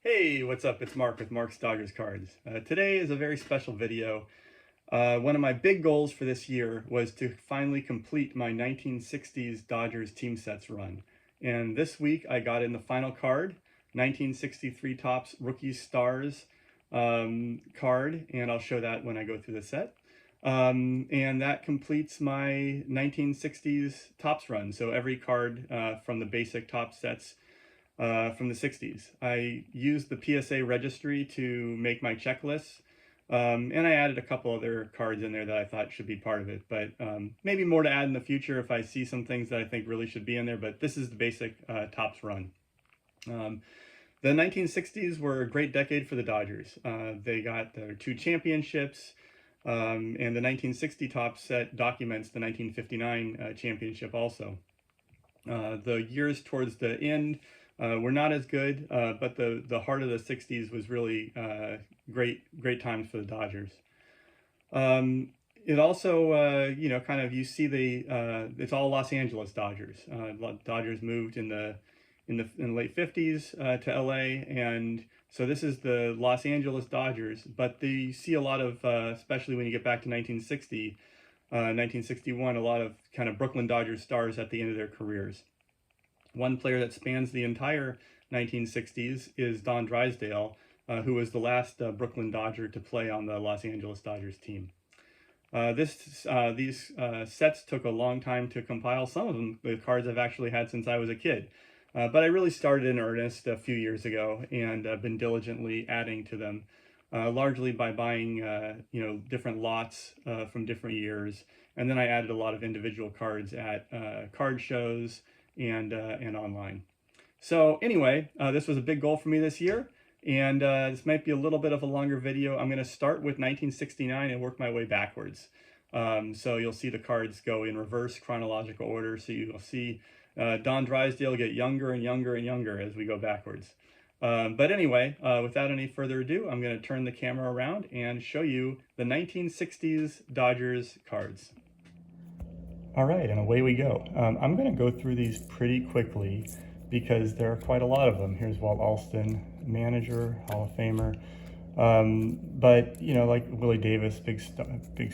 Hey, what's up? It's Mark with Mark's Dodgers Cards. Today is a very special video. One of my big goals for this year was to finally complete my 1960s Dodgers team sets run. And this week I got in the final card, 1963 Topps Rookie Stars card, and I'll show that when I go through the set. And that completes my 1960s Topps run. So every card from the basic Topps sets from the 60s. I used the PSA registry to make my checklists, and I added a couple other cards in there that I thought should be part of it, but maybe more to add in the future if I see some things that I think really should be in there, but this is the basic Topps run. The 1960s were a great decade for the Dodgers. They got their 2 championships, and the 1960 Topps set documents the 1959 championship also. The years towards the end were not as good, but the heart of the 60s was really great times for the Dodgers. It also, kind of, you see it's all Los Angeles Dodgers. Dodgers moved in the late 50s to LA, and so this is the Los Angeles Dodgers, but you see a lot of, especially when you get back to 1960, 1961, a lot of kind of Brooklyn Dodgers stars at the end of their careers. One player that spans the entire 1960s is Don Drysdale, who was the last Brooklyn Dodger to play on the Los Angeles Dodgers team. These sets took a long time to compile. Some of them, the cards I've actually had since I was a kid. But I really started in earnest a few years ago and been diligently adding to them, largely by buying different lots from different years. And then I added a lot of individual cards at card shows and online. So anyway, this was a big goal for me this year, and this might be a little bit of a longer video. I'm going to start with 1969 and work my way backwards. So you'll see the cards go in reverse chronological order, so you'll see Don Drysdale get younger and younger and younger as we go backwards. But anyway, without any further ado, I'm going to turn the camera around and show you the 1960s Dodgers cards. All right, and away we go. I'm going to go through these pretty quickly because there are quite a lot of them. Here's Walt Alston, manager, Hall of Famer. But, like Willie Davis, big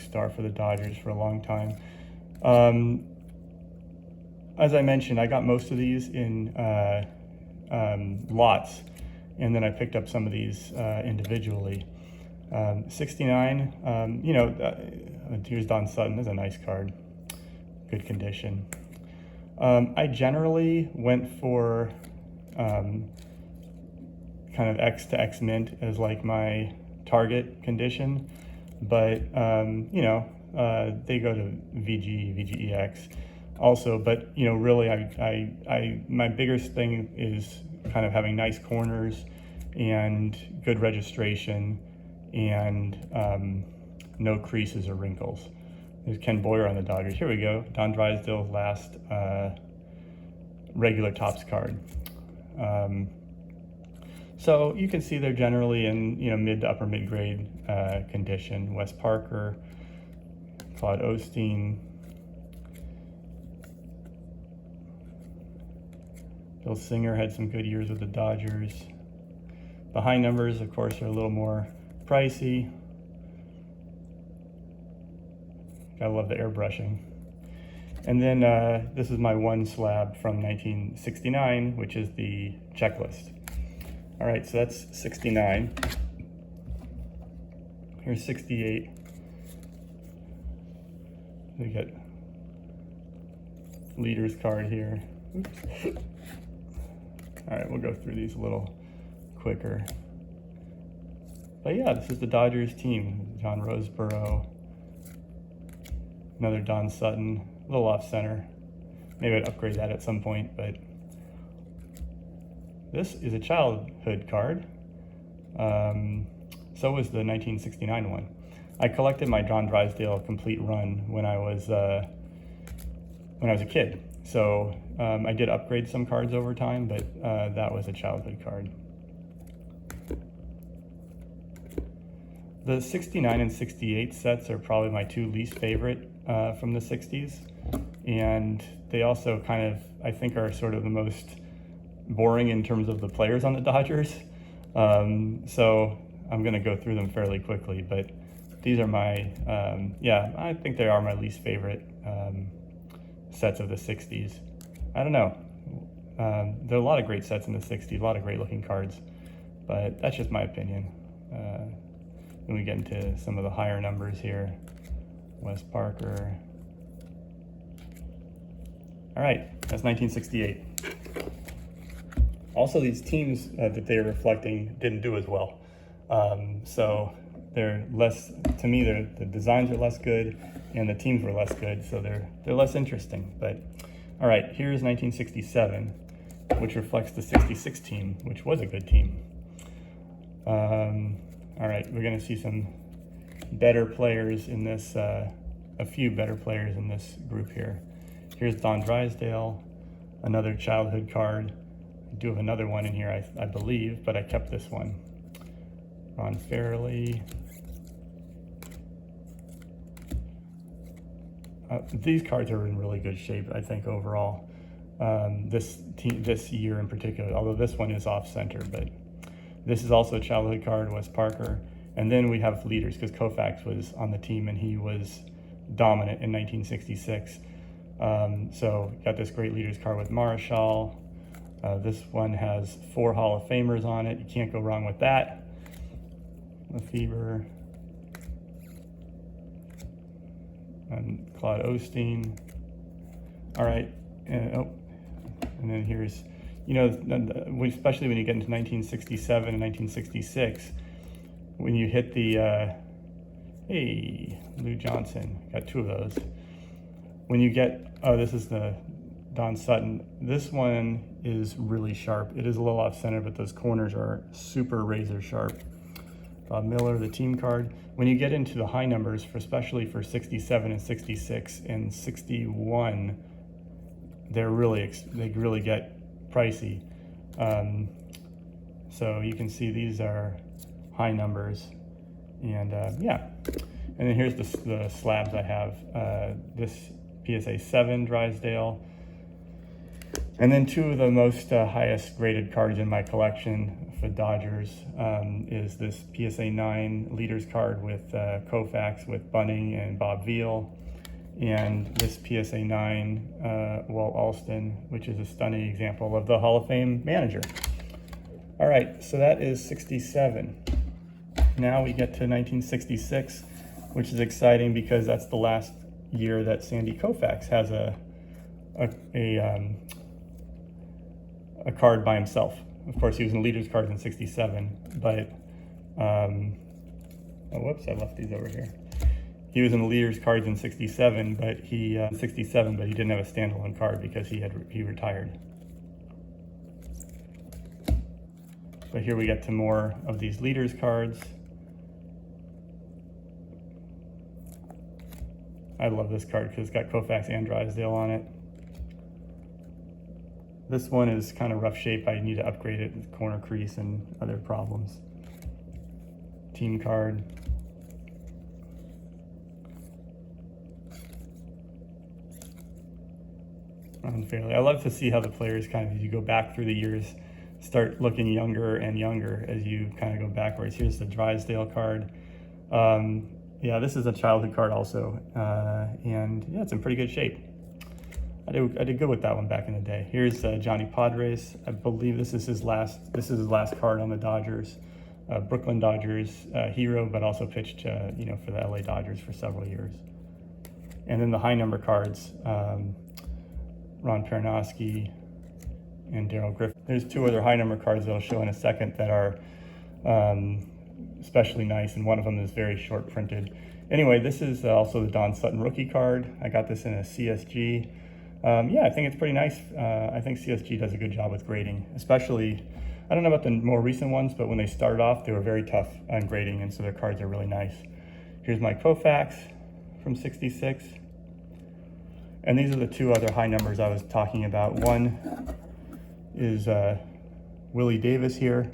star for the Dodgers for a long time. As I mentioned, I got most of these in lots, and then I picked up some of these individually. 69, here's Don Sutton. That's a nice card. Good condition. I generally went for kind of X to X mint as like my target condition, but they go to VG, VGEX also. But really, I my biggest thing is kind of having nice corners and good registration and no creases or wrinkles. There's Ken Boyer on the Dodgers. Here we go. Don Drysdale's last regular Topps card. So you can see they're generally in mid to upper mid grade condition. Wes Parker, Claude Osteen, Bill Singer had some good years with the Dodgers. The high numbers, of course, are a little more pricey. Gotta love the airbrushing. And then this is my one slab from 1969, which is the checklist. All right, so that's 69. Here's 68. We got leader's card here. Oops. All right, we'll go through these a little quicker. But yeah, this is the Dodgers team. John Roseborough. Another Don Sutton, a little off center. Maybe I'd upgrade that at some point, but this is a childhood card. So was the 1969 one. I collected my Don Drysdale complete run when I was a kid. So I did upgrade some cards over time, but that was a childhood card. The 69 and 68 sets are probably my 2 least favorite from the 60s. And they also kind of, I think, are sort of the most boring in terms of the players on the Dodgers. So I'm going to go through them fairly quickly, but these are my, yeah, I think they are my least favorite sets of the 60s. I don't know. There are a lot of great sets in the 60s, a lot of great looking cards, but that's just my opinion. Then we get into some of the higher numbers here. Wes Parker. All right, that's 1968. Also, these teams that they are reflecting didn't do as well. So they're less, to me, the designs are less good and the teams were less good, so they're less interesting. But all right, here's 1967, which reflects the 66 team, which was a good team. All right, we're gonna see some better players in this, a few better players in this group here. Here's Don Drysdale, another childhood card. I do have another one in here, I believe, but I kept this one. Ron Fairley. These cards are in really good shape, I think, overall. This year in particular, although this one is off-center, but this is also a childhood card, Wes Parker. And then we have leaders, because Koufax was on the team and he was dominant in 1966. So got this great leaders card with Marshall. This one has 4 Hall of Famers on it. You can't go wrong with that. Lefebvre. And Claude Osteen. All right. And then here's, you know, especially when you get into 1967 and 1966, when you hit the, hey, Lou Johnson, got 2 of those. When you get, oh, this is the Don Sutton. This one is really sharp. It is a little off center, but those corners are super razor sharp. Bob Miller, the team card. When you get into the high numbers, especially for 67 and 66 and 61, they really get pricey. So you can see these are high numbers, and yeah. And then here's the slabs I have. This PSA 7 Drysdale, and then 2 of the most highest graded cards in my collection for Dodgers is this PSA 9 leaders card with Koufax, with Bunning and Bob Veal, and this PSA 9 Walt Alston, which is a stunning example of the Hall of Fame manager. All right, so that is 67. Now we get to 1966, which is exciting because that's the last year that Sandy Koufax has a card by himself. Of course, he was in leaders cards in 67, but oh, whoops, I left these over here. He was in the leaders cards in 67, but he didn't have a standalone card because he retired. But here we get to more of these leaders cards. I love this card because it's got Koufax and Drysdale on it. This one is kind of rough shape. I need to upgrade it with corner crease and other problems. Team card. Unfairly. I love to see how the players kind of, as you go back through the years, start looking younger and younger as you kind of go backwards. Here's the Drysdale card. Yeah, this is a childhood card also, and yeah, it's in pretty good shape. I did good with that one back in the day. Here's Johnny Padres. I believe this is his last card on the Dodgers, Brooklyn Dodgers hero, but also pitched you know, for the LA Dodgers for several years. And then the high number cards, Ron Pernosky and Darrell Griffin. There's 2 other high number cards that I'll show in a second that are especially nice, and one of them is very short printed. Anyway, this is also the Don Sutton rookie card. I got this in a CSG. Yeah, I think it's pretty nice. I think CSG does a good job with grading, especially, I don't know about the more recent ones, but when they started off, they were very tough on grading, and so their cards are really nice. Here's my Koufax from 66. And these are the 2 other high numbers I was talking about. One is Willie Davis here,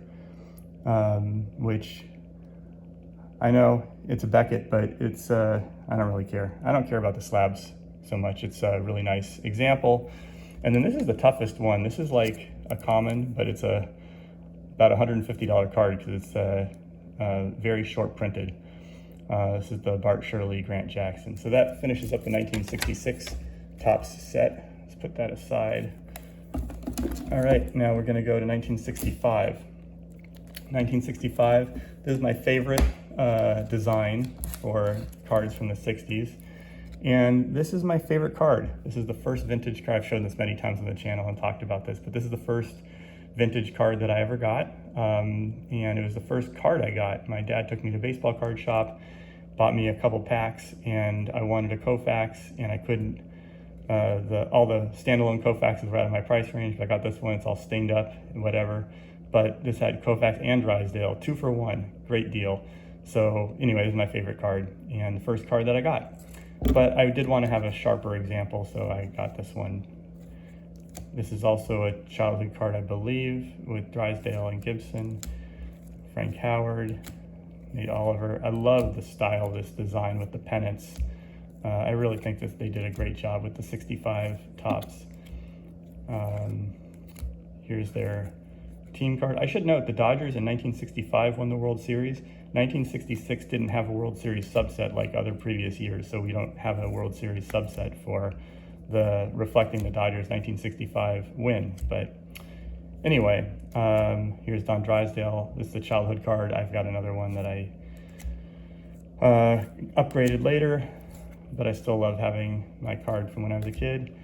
which I know it's a Beckett, but it's, I don't really care. I don't care about the slabs so much. It's a really nice example. And then this is the toughest one. This is like a common, but it's a about $150 card because it's very short printed. This is the Bart Shirley Grant Jackson. So that finishes up the 1966 Topps set. Let's put that aside. All right, now we're going to go to 1965. 1965, this is my favorite design for cards from the 60s. And this is my favorite card. This is the first vintage card. I've shown this many times on the channel and talked about this, but this is the first vintage card that I ever got. And it was the first card I got. My dad took me to a baseball card shop, bought me a couple packs, and I wanted a Koufax, and I couldn't, all the standalone Koufaxes were out of my price range, but I got this one. It's all stained up and whatever. But this had Koufax and Drysdale, 2 for 1, great deal. So anyway, this is my favorite card and the first card that I got. But I did want to have a sharper example, so I got this one. This is also a childhood card, I believe, with Drysdale and Gibson, Frank Howard, Nate Oliver. I love the style of this design with the pennants. I really think that they did a great job with the 65 Topps. Here's their team card. I should note the Dodgers in 1965 won the World Series. 1966 didn't have a World Series subset like other previous years, so we don't have a World Series subset for the reflecting the Dodgers 1965 win. But anyway, here's Don Drysdale. This is a childhood card. I've got another one that I upgraded later, but I still love having my card from when I was a kid.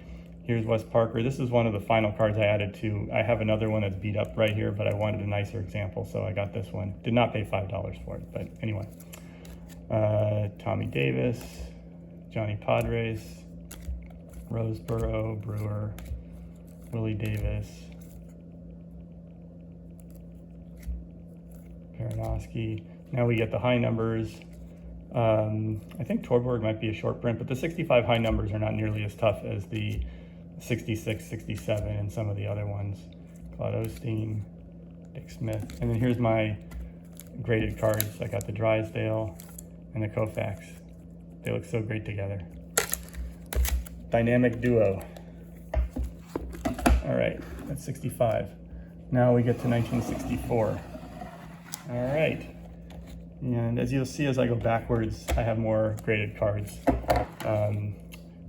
Here's Wes Parker. This is one of the final cards I added to. I have another one that's beat up right here, but I wanted a nicer example, so I got this one. Did not pay $5 for it, but anyway. Tommy Davis, Johnny Padres, Roseboro, Brewer, Willie Davis, Peronowski. Now we get the high numbers. I think Torborg might be a short print, but the 65 high numbers are not nearly as tough as the 66, 67, and some of the other ones. Claude Osteen, Dick Smith. And then here's my graded cards. I got the Drysdale and the Koufax. They look so great together. Dynamic duo. All right, that's 65. Now we get to 1964. All right. And as you'll see as I go backwards, I have more graded cards.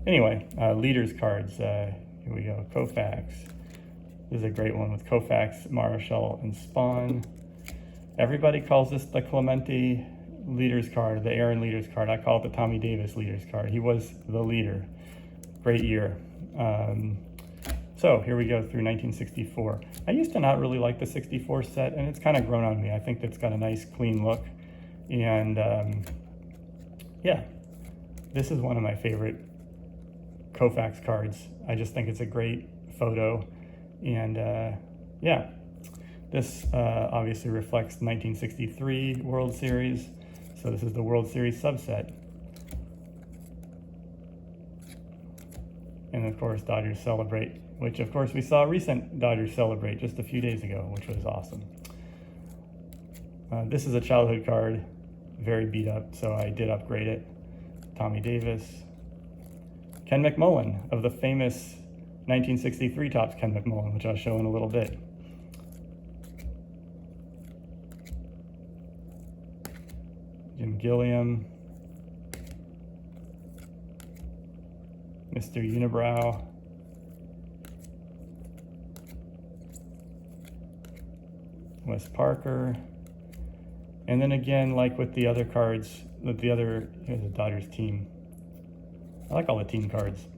Anyway, leaders cards. Here we go, Koufax. This is a great one with Koufax, Marichal, and Spawn. Everybody calls this the Clemente leaders card, the Aaron leaders card. I call it the Tommy Davis leaders card. He was the leader. Great year. So here we go through 1964. I used to not really like the 64 set, and it's kind of grown on me. I think that's got a nice, clean look. And yeah, this is one of my favorite Koufax cards. I just think it's a great photo. And yeah, this obviously reflects the 1963 World Series. So this is the World Series subset. And of course, Dodgers Celebrate, which of course we saw a recent Dodgers Celebrate just a few days ago, which was awesome. This is a childhood card, very beat up, so I did upgrade it. Tommy Davis. Ken McMullen, of the famous 1963 Topps Ken McMullen, which I'll show in a little bit. Jim Gilliam. Mr. Unibrow. Wes Parker. And then again, like with the other cards, here's the Dodgers team. I like all the team cards.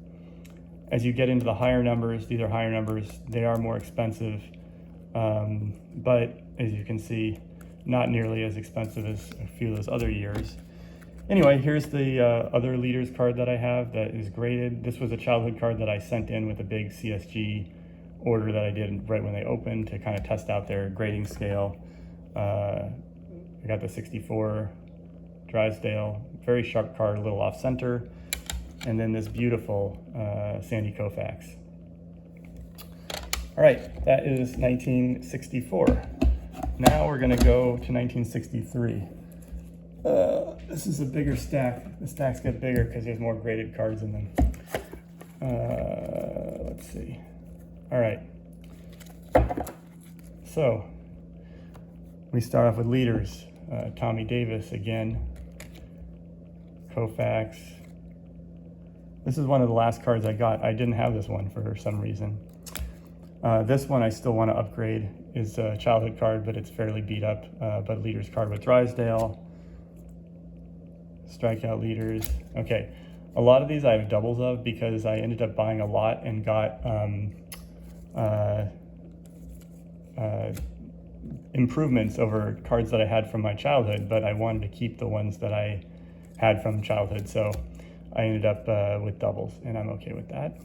As you get into the higher numbers, these are higher numbers, they are more expensive. But as you can see, not nearly as expensive as a few of those other years. Anyway, here's the other leaders card that I have that is graded. This was a childhood card that I sent in with a big CSG order that I did right when they opened to kind of test out their grading scale. I got the 64 Drysdale, very sharp card, a little off center. And then this beautiful Sandy Koufax. All right, that is 1964. Now we're gonna go to 1963. This is a bigger stack. The stacks get bigger because there's more graded cards in them. Let's see. All right. So We start off with leaders. Tommy Davis again. Koufax. This is one of the last cards I got. I didn't have this one for some reason. This one I still want to upgrade. Is a childhood card, but it's fairly beat up. But leaders card with Drysdale. Strikeout leaders. Okay, a lot of these I have doubles of because I ended up buying a lot and got improvements over cards that I had from my childhood, but I wanted to keep the ones that I had from childhood, so I ended up with doubles, and I'm okay with that.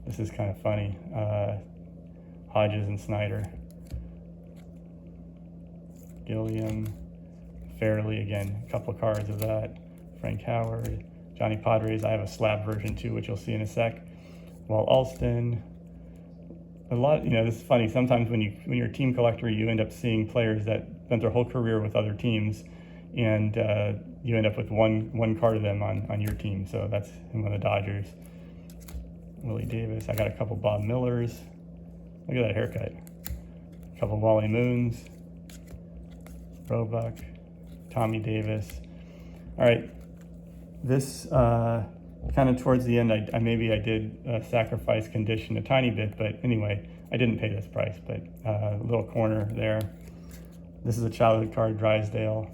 This is kind of funny. Hodges and Snider. Gilliam. Fairly, again, a couple of cards of that. Frank Howard. Johnny Padres. I have a slab version too, which you'll see in a sec. Walt Alston. A lot, this is funny. Sometimes when you're a team collector, you end up seeing players that spent their whole career with other teams, and you end up with one card of them on your team. So that's him on the Dodgers. Willie Davis. I got a couple Bob Millers. Look at that haircut. A couple Wally Moons. Roebuck. Tommy Davis. All right. This kind of towards the end, maybe I did sacrifice condition a tiny bit, but anyway, I didn't pay this price, but a little corner there. This is a childhood card, Drysdale.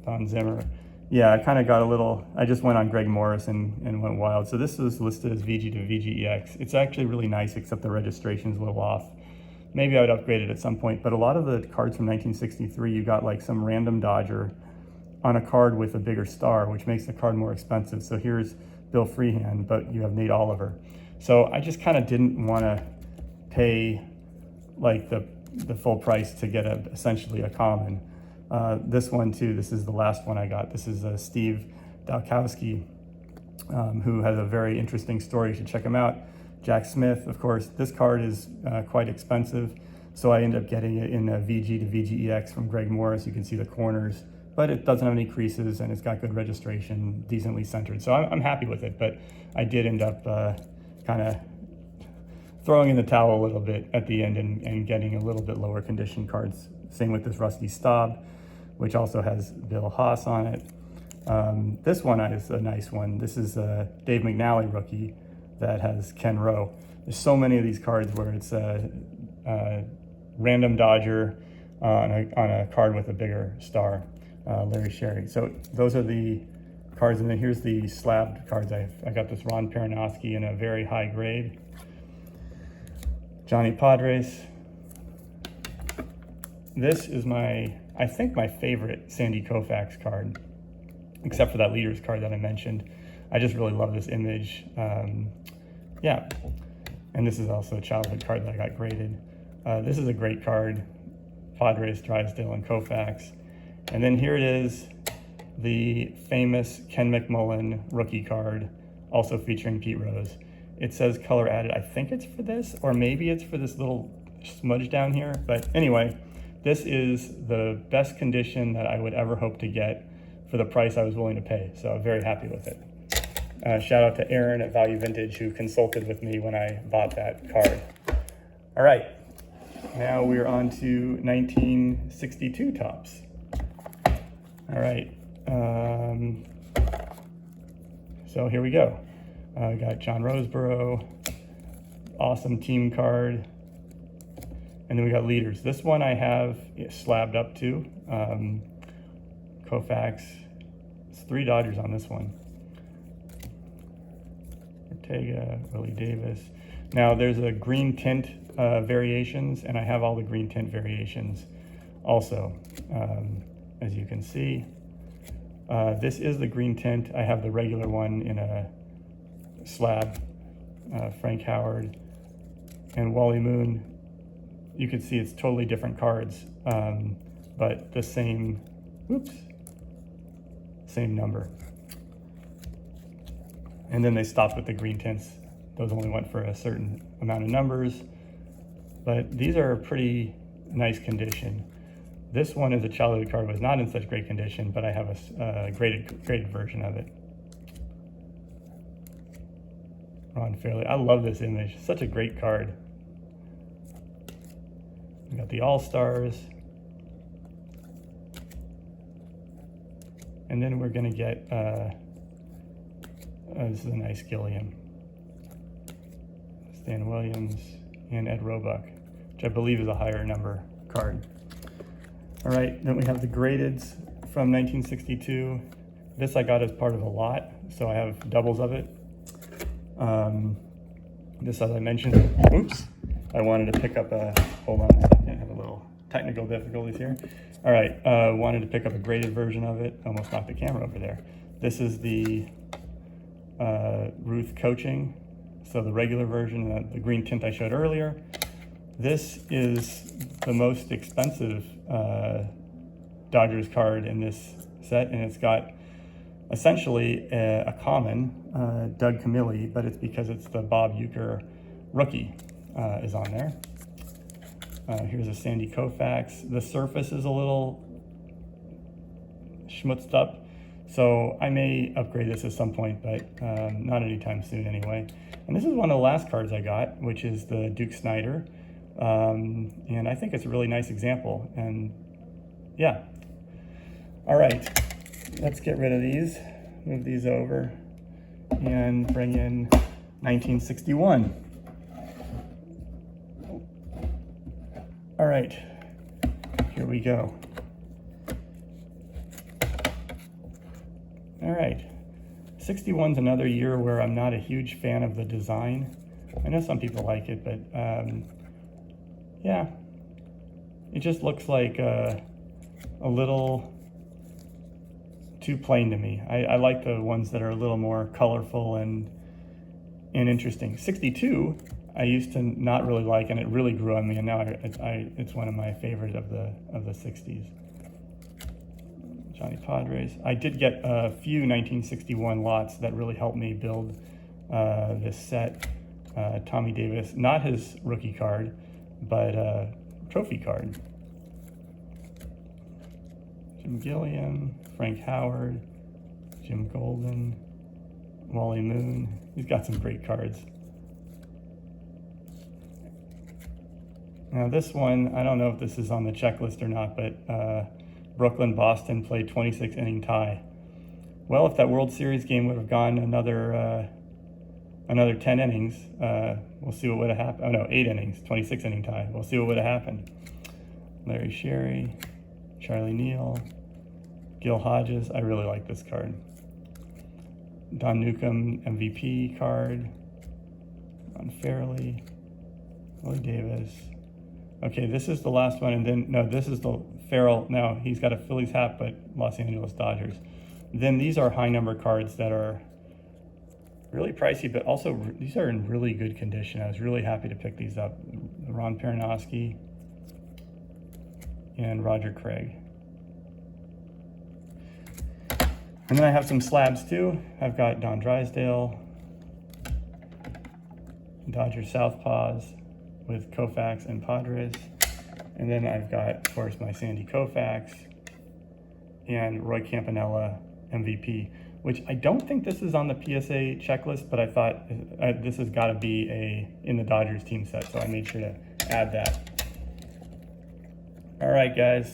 Don Zimmer. Yeah, I kind of got a little, I just went on Greg Morris and went wild. So this is listed as VG to VGEX. It's actually really nice, except the registration's a little off. Maybe I would upgrade it at some point, but a lot of the cards from 1963, you got like some random Dodger on a card with a bigger star, which makes the card more expensive. So here's Bill Freehand, but you have Nate Oliver. So I just kind of didn't want to pay like the full price to get essentially a common. This one too, this is the last one I got. This is Steve Dalkowski, who has a very interesting story. You should check him out. Jack Smith, of course, this card is quite expensive, so I ended up getting it in a VG to VGEX from Greg Morris. You can see the corners, but it doesn't have any creases and it's got good registration, decently centered. So I'm happy with it, but I did end up kind of throwing in the towel a little bit at the end and getting a little bit lower condition cards. Same with this Rusty Staub, which also has Bill Haas on it. This one is a nice one. This is a Dave McNally rookie that has Ken Rowe. There's so many of these cards where it's a random Dodger on a card with a bigger star, Larry Sherry. So those are the cards, and then here's the slabbed cards. I got this Ron Peranowski in a very high grade. Johnny Padres. This is I think my favorite Sandy Koufax card, except for that leaders card that I mentioned. I just really love this image. Yeah, and this is also a childhood card that I got graded. This is a great card, Padres, Drysdale, and Koufax. And then here it is, the famous Ken McMullen rookie card, also featuring Pete Rose. It says color added. I think it's for this, or maybe it's for this little smudge down here. But anyway, this is the best condition that I would ever hope to get for the price I was willing to pay. So I'm very happy with it. Shout out to Aaron at Value Vintage, who consulted with me when I bought that card. All right, now we're on to 1962 tops. All right, so here we go. I got John Roseborough, awesome team card. And then we got leaders. This one I have slabbed up to. Koufax. It's 3 Dodgers on this one. Ortega, Willie Davis. Now there's a green tint variations, and I have all the green tint variations also, as you can see. This is the green tint. I have the regular one in a slab, Frank Howard and Wally Moon. You can see it's totally different cards, but the same number. And then they stopped with the green tints. Those only went for a certain amount of numbers, but these are a pretty nice condition. This one is a childhood card, was not in such great condition, but I have a graded version of it. Ron Fairley. I love this image. Such a great card. We got the All-Stars. And then we're gonna get, this is a nice Gilliam. Stan Williams and Ed Roebuck, which I believe is a higher number card. All right, then we have the gradeds from 1962. This I got as part of a lot, so I have doubles of it. This, as I mentioned, oops, I wanted to pick up a, hold on a second, I have a little technical difficulties here. All right, wanted to pick up a graded version of it. Almost knocked the camera over there. This is the Ruth coaching. So the regular version, the green tint I showed earlier. This is the most expensive Dodgers card in this set, and it's got essentially a common, Doug Camilli, but it's because it's the Bob Uecker rookie is on there. Here's a Sandy Koufax. The surface is a little schmutzed up, so I may upgrade this at some point, but not anytime soon anyway. And this is one of the last cards I got, which is the Duke Snider. And I think it's a really nice example. And yeah. All right, let's get rid of these, move these over, and bring in 1961. All right, here we go. All right. 61's another year where I'm not a huge fan of the design. I know some people like it, but yeah, it just looks like a little too plain to me. I like the ones that are a little more colorful and interesting. 62, I used to not really like, and it really grew on me, and now it's one of my favorites of the 60s. Johnny Padres. I did get a few 1961 lots that really helped me build this set. Tommy Davis, not his rookie card, but trophy card. Jim Gilliam, Frank Howard, Jim Golden, Wally Moon. He's got some great cards. Now this one, I don't know if this is on the checklist or not, but Brooklyn, Boston played 26 inning tie. Well, if that World Series game would have gone another 10 innings, we'll see what would have happened. Oh no, 8 innings, 26 inning tie. We'll see what would have happened. Larry Sherry, Charlie Neal, Gil Hodges. I really like this card. Don Newcomb MVP card. Ron Fairley, Willie Davis. Okay, this is the last one, and then, no, this is the Farrell. Now, he's got a Phillies hat, but Los Angeles Dodgers. Then these are high number cards that are really pricey, but also these are in really good condition. I was really happy to pick these up. Ron Peranowski and Roger Craig. And then I have some slabs too. I've got Don Drysdale, Dodger Southpaws with Koufax and Padres. And then I've got, of course, my Sandy Koufax and Roy Campanella MVP, which I don't think this is on the PSA checklist, but I thought this has got to be in the Dodgers team set, so I made sure to add that. All right, guys,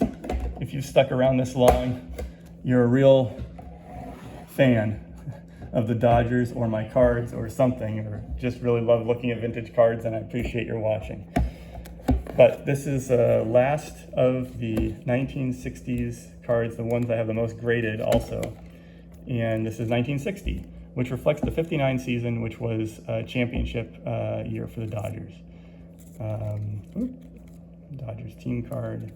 if you've stuck around this long, you're a real fan of the Dodgers or my cards or something, or just really love looking at vintage cards, and I appreciate your watching. But this is last of the 1960s cards, the ones I have the most graded also. And this is 1960, which reflects the 59 season, which was a championship year for the Dodgers. Dodgers team card.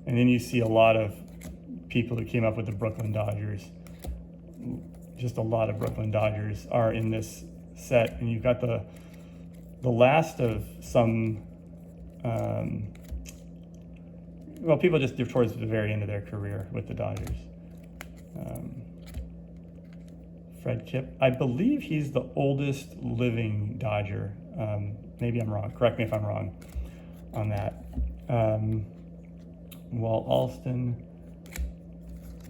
And then you see a lot of people who came up with the Brooklyn Dodgers. Just a lot of Brooklyn Dodgers are in this set. And you've got the last of some, well, people just towards the very end of their career with the Dodgers. Fred Kipp, I believe he's the oldest living Dodger. Maybe I'm wrong, correct me if I'm wrong on that. Walt Alston,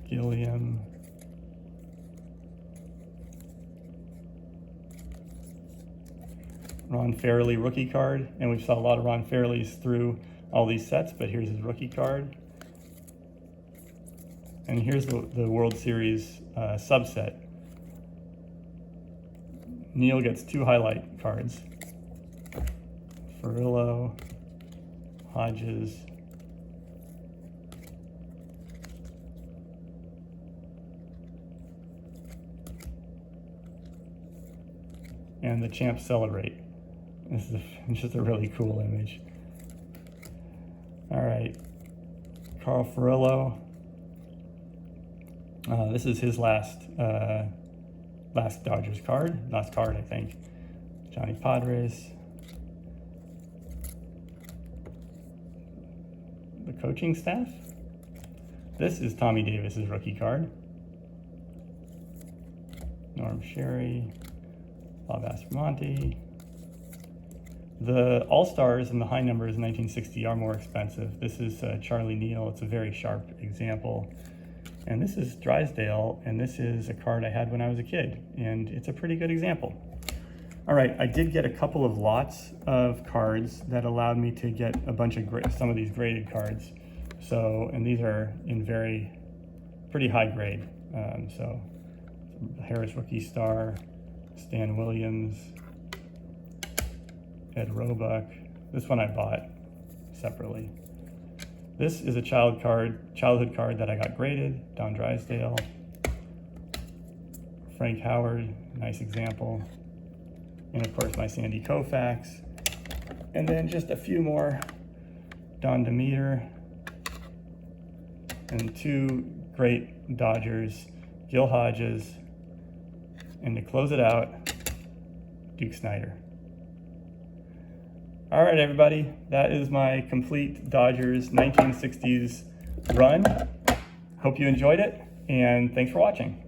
Gilliam, Ron Fairly rookie card, and we saw a lot of Ron Fairleys through all these sets, but here's his rookie card. And here's the World Series subset. Neil gets 2 highlight cards. Furillo, Hodges, and the Champs Celebrate. This is just a really cool image. All right, Carl Furillo. This is his last Dodgers card, last card I think. Johnny Padres. The coaching staff. This is Tommy Davis's rookie card. Norm Sherry, Bob Aspromonte. The All-Stars and the high numbers in 1960 are more expensive. This is Charlie Neal. It's a very sharp example. And this is Drysdale, and this is a card I had when I was a kid, and it's a pretty good example. All right, I did get a couple of lots of cards that allowed me to get a bunch of some of these graded cards. So, and these are in pretty high grade. So, Harris Rookie Star, Stan Williams, Ed Roebuck. This one I bought separately. This is a childhood card that I got graded, Don Drysdale. Frank Howard, nice example. And of course my Sandy Koufax. And then just a few more, Don Demeter. And 2 great Dodgers, Gil Hodges. And to close it out, Duke Snider. All right, everybody, that is my complete Dodgers 1960s run. Hope you enjoyed it, and thanks for watching.